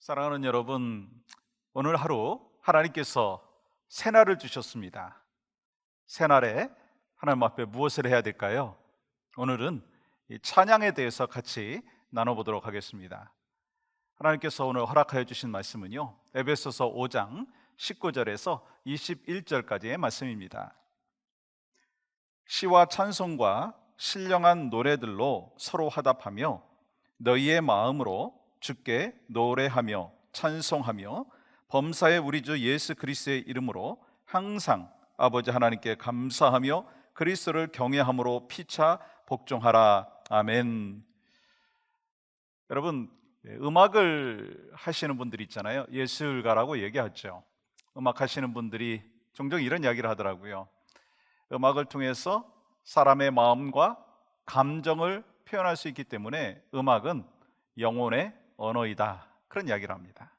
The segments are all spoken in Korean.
사랑하는 여러분, 오늘 하루 하나님께서 새날을 주셨습니다. 새날에 하나님 앞에 무엇을 해야 될까요? 오늘은 이 찬양에 대해서 같이 나눠보도록 하겠습니다. 하나님께서 오늘 허락하여 주신 말씀은요, 에베소서 5장 19절에서 21절까지의 말씀입니다. 시와 찬송과 신령한 노래들로 서로 화답하며 너희의 마음으로 주께 노래하며 찬송하며 범사의 우리 주 예수 그리스도의 이름으로 항상 아버지 하나님께 감사하며 그리스도를 경외함으로 피차 복종하라. 아멘. 여러분, 음악을 하시는 분들이 있잖아요. 예술가라고 얘기하죠. 음악 하시는 분들이 종종 이런 이야기를 하더라고요. 음악을 통해서 사람의 마음과 감정을 표현할 수 있기 때문에 음악은 영혼의 언어이다, 그런 이야기를 합니다.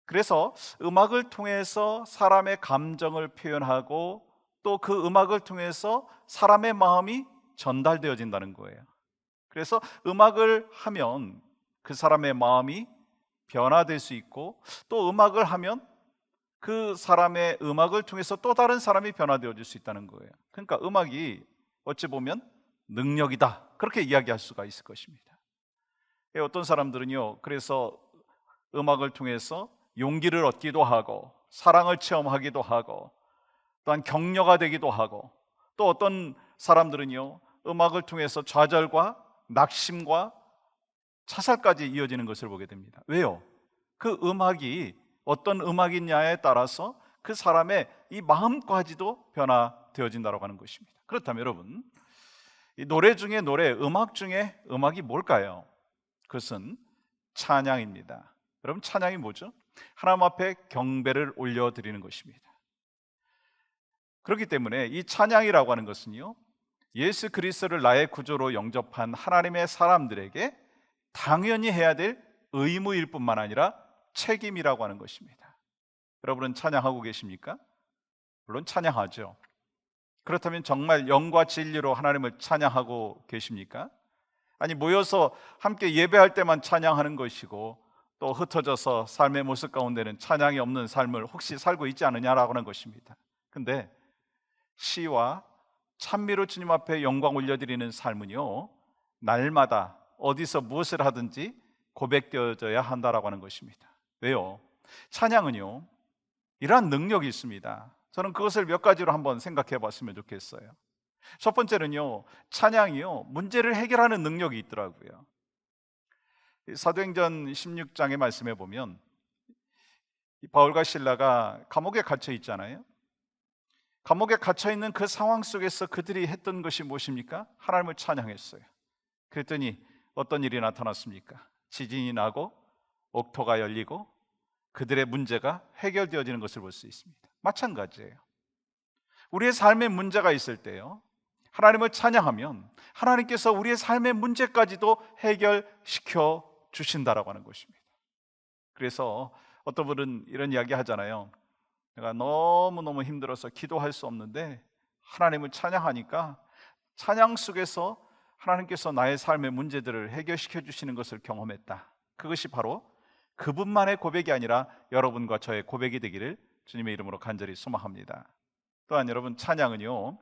그래서 음악을 통해서 사람의 감정을 표현하고 또 그 음악을 통해서 사람의 마음이 전달되어진다는 거예요. 그래서 음악을 하면 그 사람의 마음이 변화될 수 있고, 또 음악을 하면 그 사람의 음악을 통해서 또 다른 사람이 변화되어질 수 있다는 거예요. 그러니까 음악이 어찌 보면 능력이다, 그렇게 이야기할 수가 있을 것입니다. 어떤 사람들은요, 그래서 음악을 통해서 용기를 얻기도 하고 사랑을 체험하기도 하고 또한 격려가 되기도 하고, 또 어떤 사람들은요, 음악을 통해서 좌절과 낙심과 자살까지 이어지는 것을 보게 됩니다. 왜요? 그 음악이 어떤 음악이냐에 따라서 그 사람의 이 마음까지도 변화되어진다고 하는 것입니다. 그렇다면 여러분, 이 노래 중에 노래, 음악 중에 음악이 뭘까요? 그것은 찬양입니다. 여러분, 찬양이 뭐죠? 하나님 앞에 경배를 올려드리는 것입니다. 그렇기 때문에 이 찬양이라고 하는 것은요, 예수 그리스도를 나의 구주로 영접한 하나님의 사람들에게 당연히 해야 될 의무일 뿐만 아니라 책임이라고 하는 것입니다. 여러분은 찬양하고 계십니까? 물론 찬양하죠. 그렇다면 정말 영과 진리로 하나님을 찬양하고 계십니까? 아니, 모여서 함께 예배할 때만 찬양하는 것이고 또 흩어져서 삶의 모습 가운데는 찬양이 없는 삶을 혹시 살고 있지 않느냐라고 하는 것입니다. 근데 시와 찬미로 주님 앞에 영광 올려드리는 삶은요, 날마다 어디서 무엇을 하든지 고백되어져야 한다라고 하는 것입니다. 왜요? 찬양은요, 이러한 능력이 있습니다. 저는 그것을 몇 가지로 한번 생각해 봤으면 좋겠어요. 첫 번째는요, 찬양이요, 문제를 해결하는 능력이 있더라고요. 사도행전 16장의 말씀에 보면 바울과 실라가 감옥에 갇혀 있잖아요. 감옥에 갇혀 있는 그 상황 속에서 그들이 했던 것이 무엇입니까? 하나님을 찬양했어요. 그랬더니 어떤 일이 나타났습니까? 지진이 나고 옥토가 열리고 그들의 문제가 해결되어지는 것을 볼 수 있습니다. 마찬가지예요. 우리의 삶에 문제가 있을 때요, 하나님을 찬양하면 하나님께서 우리의 삶의 문제까지도 해결시켜 주신다라고 하는 것입니다. 그래서 어떤 분은 이런 이야기 하잖아요. 내가 너무너무 힘들어서 기도할 수 없는데 하나님을 찬양하니까 찬양 속에서 하나님께서 나의 삶의 문제들을 해결시켜 주시는 것을 경험했다. 그것이 바로 그분만의 고백이 아니라 여러분과 저의 고백이 되기를 주님의 이름으로 간절히 소망합니다. 또한 여러분, 찬양은요,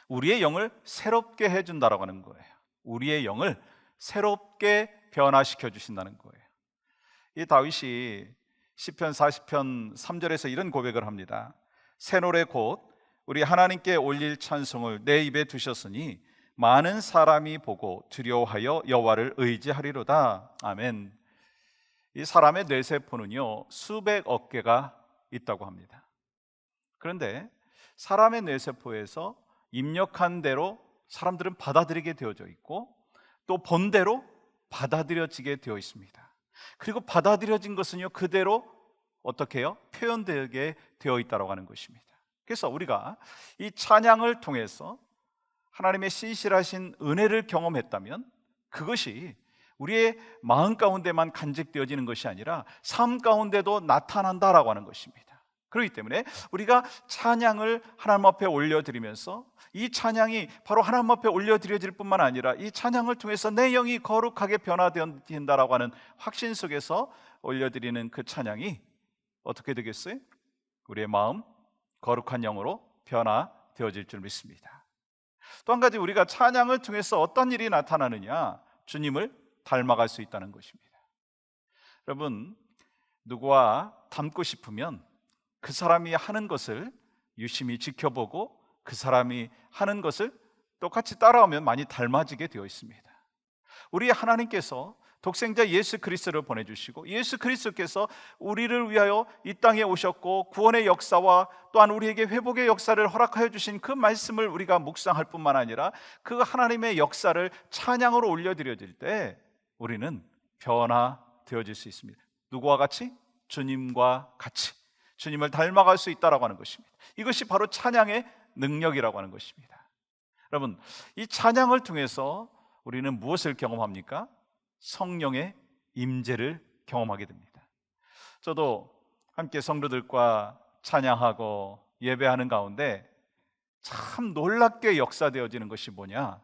우리의 영을 새롭게 해준다라고 하는 거예요. 우리의 영을 새롭게 변화시켜 주신다는 거예요. 이 다윗이 시편 40편 3절에서 이런 고백을 합니다. 새 노래 곧 우리 하나님께 올릴 찬송을 내 입에 두셨으니 많은 사람이 보고 두려워하여 여호와를 의지하리로다. 아멘. 이 사람의 뇌세포는요, 수백억 개가 있다고 합니다. 그런데 사람의 뇌세포에서 입력한 대로 사람들은 받아들이게 되어져 있고 또 본대로 받아들여지게 되어 있습니다. 그리고 받아들여진 것은요, 그대로 어떻게 해요? 표현되게 되어 있다고 하는 것입니다. 그래서 우리가 이 찬양을 통해서 하나님의 신실하신 은혜를 경험했다면 그것이 우리의 마음 가운데만 간직되어지는 것이 아니라 삶 가운데도 나타난다라고 하는 것입니다. 그렇기 때문에 우리가 찬양을 하나님 앞에 올려드리면서 이 찬양이 바로 하나님 앞에 올려드려질 뿐만 아니라 이 찬양을 통해서 내 영이 거룩하게 변화된다라고 하는 확신 속에서 올려드리는 그 찬양이 어떻게 되겠어요? 우리의 마음 거룩한 영으로 변화되어질 줄 믿습니다. 또 한 가지, 우리가 찬양을 통해서 어떤 일이 나타나느냐? 주님을 닮아갈 수 있다는 것입니다. 여러분, 누구와 닮고 싶으면 그 사람이 하는 것을 유심히 지켜보고 그 사람이 하는 것을 똑같이 따라오면 많이 닮아지게 되어 있습니다. 우리 하나님께서 독생자 예수 그리스도를 보내주시고 예수 그리스도께서 우리를 위하여 이 땅에 오셨고 구원의 역사와 또한 우리에게 회복의 역사를 허락하여 주신 그 말씀을 우리가 묵상할 뿐만 아니라 그 하나님의 역사를 찬양으로 올려드려질 때 우리는 변화되어질 수 있습니다. 누구와 같이? 주님과 같이 주님을 닮아갈 수 있다라고 하는 것입니다. 이것이 바로 찬양의 능력이라고 하는 것입니다. 여러분, 이 찬양을 통해서 우리는 무엇을 경험합니까? 성령의 임재를 경험하게 됩니다. 저도 함께 성도들과 찬양하고 예배하는 가운데 참 놀랍게 역사되어지는 것이 뭐냐?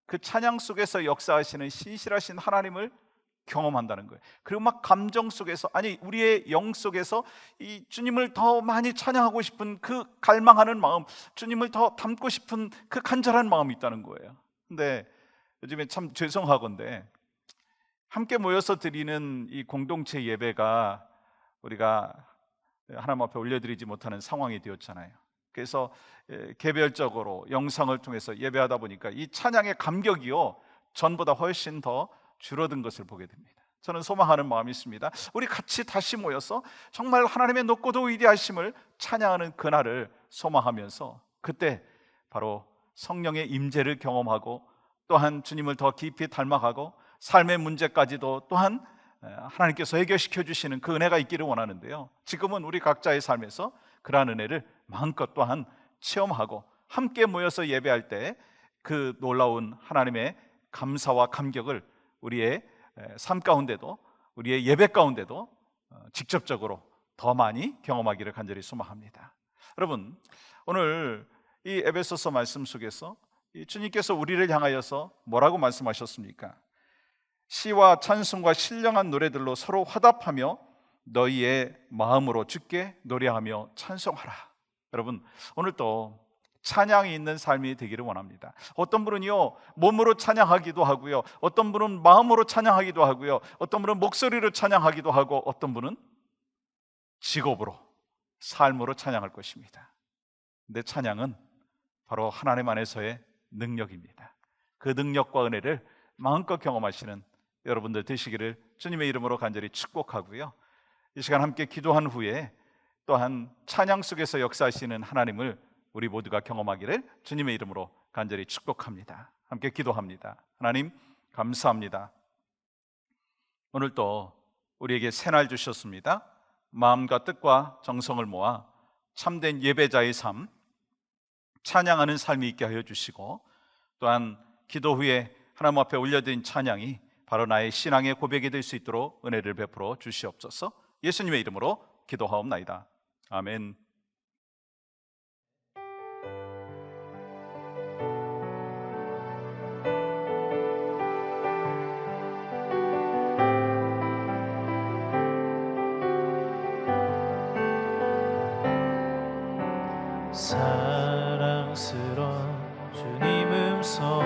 그 찬양 속에서 역사하시는 신실하신 하나님을 경험한다는 거예요. 그리고 막 감정 속에서, 아니 우리의 영 속에서 이 주님을 더 많이 찬양하고 싶은 그 갈망하는 마음, 주님을 더 닮고 싶은 그 간절한 마음이 있다는 거예요. 근데 요즘에 참 죄송하건대 함께 모여서 드리는 이 공동체 예배가 우리가 하나님 앞에 올려드리지 못하는 상황이 되었잖아요. 그래서 개별적으로 영상을 통해서 예배하다 보니까 이 찬양의 감격이요 전보다 훨씬 더 줄어든 것을 보게 됩니다. 저는 소망하는 마음이 있습니다. 우리 같이 다시 모여서 정말 하나님의 높고도 위대하심을 찬양하는 그날을 소망하면서 그때 바로 성령의 임재를 경험하고 또한 주님을 더 깊이 닮아가고 삶의 문제까지도 또한 하나님께서 해결시켜 주시는 그 은혜가 있기를 원하는데요, 지금은 우리 각자의 삶에서 그러한 은혜를 마음껏 또한 체험하고 함께 모여서 예배할 때 그 놀라운 하나님의 감사와 감격을 우리의 삶 가운데도 우리의 예배 가운데도 직접적으로 더 많이 경험하기를 간절히 소망합니다. 여러분, 오늘 이 에베소서 말씀 속에서 주님께서 우리를 향하여서 뭐라고 말씀하셨습니까? 시와 찬송과 신령한 노래들로 서로 화답하며 너희의 마음으로 주께 노래하며 찬송하라. 여러분, 오늘도 찬양이 있는 삶이 되기를 원합니다. 어떤 분은요 몸으로 찬양하기도 하고요, 어떤 분은 마음으로 찬양하기도 하고요, 어떤 분은 목소리로 찬양하기도 하고, 어떤 분은 직업으로 삶으로 찬양할 것입니다. 근데 찬양은 바로 하나님 안에서의 능력입니다. 그 능력과 은혜를 마음껏 경험하시는 여러분들 되시기를 주님의 이름으로 간절히 축복하고요, 이 시간 함께 기도한 후에 또한 찬양 속에서 역사하시는 하나님을 우리 모두가 경험하기를 주님의 이름으로 간절히 축복합니다. 함께 기도합니다. 하나님 감사합니다. 오늘 또 우리에게 새날 주셨습니다. 마음과 뜻과 정성을 모아 참된 예배자의 삶, 찬양하는 삶이 있게 하여 주시고, 또한 기도 후에 하나님 앞에 올려드린 찬양이 바로 나의 신앙의 고백이 될 수 있도록 은혜를 베풀어 주시옵소서. 예수님의 이름으로 기도하옵나이다. 아멘. 사랑스러운 주님 음성,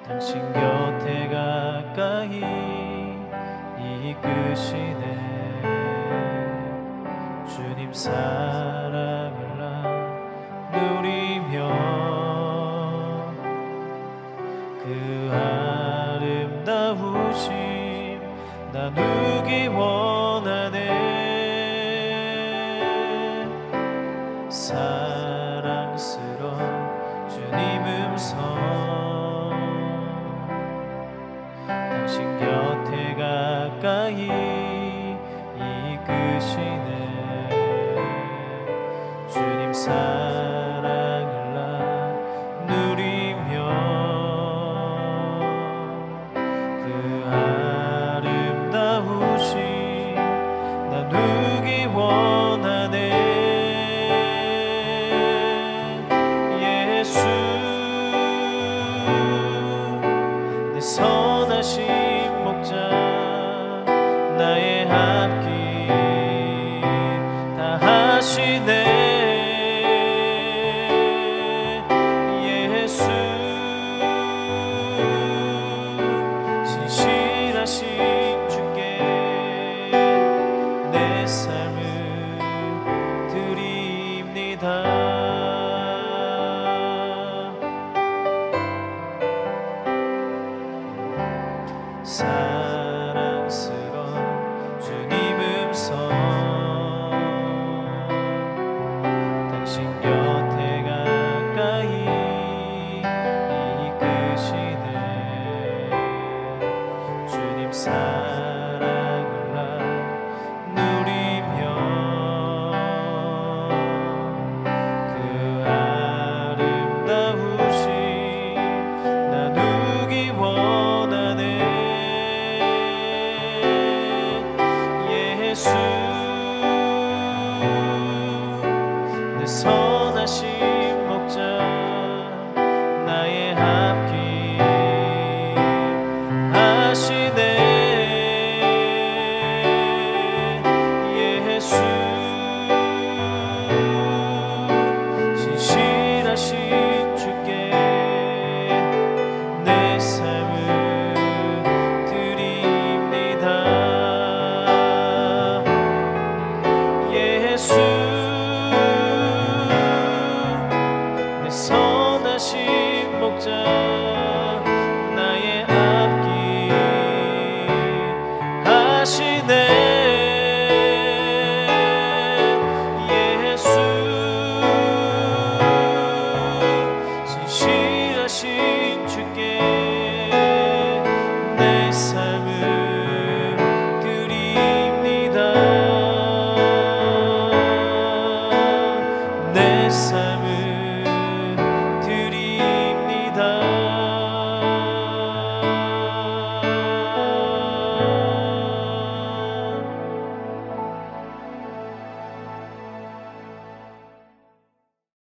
당신 곁에 가까이 이끄시네. 주님 사랑을 나 누리며 그 아름다우심 나누기 원하네. 사랑스러운 주님 음성, 당신 곁에 가까이 이끄시네. 주님 사랑을 나 누리며 그 아름다우심 나누 사랑스러운 주님 음성 당신 곁에 가까이 이끄시네 주님 사랑을 나 누리며 그 아름다우신 나누기 원하네 예수 내 선하신 목자 나의 앞길 하시네 예수 신실하신 주께 내 삶을 드립니다 예수 내 선하신 목자 나의 앞길 하시네 예수 신실하신 주께 내 삶을 드립니다 내 삶을